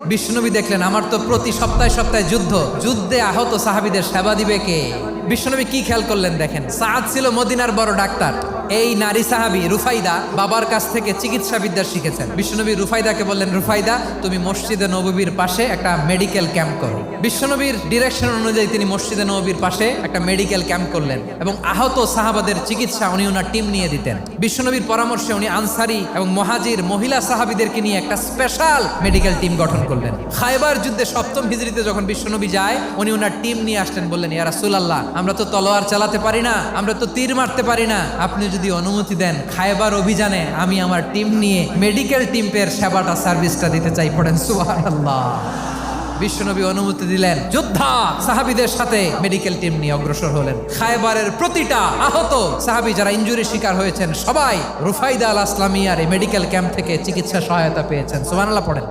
বিশ্বনবী দেখলেন আমার তো প্রতি সপ্তাহে সপ্তাহে যুদ্ধে আহত সাহাবীদের সেবা দিবে কে? বিশ্বনবী কি খেয়াল করলেন দেখেন, সাআদ ছিল মদিনার বড় ডাক্তার। এই নারী সাহাবী রুফাইদা বাবার কাছ থেকে চিকিৎসা বিদ্যা শিখেছেন। বিশ্বনবী রুফাইদাকে বললেন, রুফাইদা তুমি মসজিদে নববীর পাশে একটা মেডিকেল ক্যাম্প করো। বিশ্বনবীর ডিরেকশন অনুযায়ী তিনি মসজিদে নববীর পাশে একটা মেডিকেল ক্যাম্প করলেন এবং আহত সাহাবাদের চিকিৎসা উনি ওনার টিম নিয়ে দিতেন। বিশ্বনবীর পরামর্শে উনি আনসারি এবং মুহাজির মহিলা সাহাবীদেরকে নিয়ে একটা স্পেশাল মেডিকেল টিম গঠন করলেন। খায়বার যুদ্ধে 7ম হিজরিতে যখন বিশ্বনবী যায়, উনি ওনার টিম নিয়ে আসলেন, বললেন, ইয়া রাসূলুল্লাহ, আমরা তো তলোয়ার চালাতে পারি না, আমরা তো তীর মারতে পারি না, আপনি যদি অনুমতি দেন খায়বার অভিযানে আমি আমার টিম নিয়ে মেডিকেল টিমের সেবাটা সার্ভিসটা দিতে চাই। পড়েন সুবহানাল্লাহ। বিশ্বনবী অনুমতি দিলেন, যোদ্ধা সাহাবীদের সাথে মেডিকেল টিম নিয়ে অগ্রসর হলেন। খায়বারের প্রতিটা আহত সাহাবী যারা ইনজুরি শিকার হয়েছেন সবাই রুফাইদা আল আসলামিয়ার এই মেডিকেল ক্যাম্প থেকে চিকিৎসা সহায়তা পেয়েছেন। সুবহানাল্লাহ পড়েন।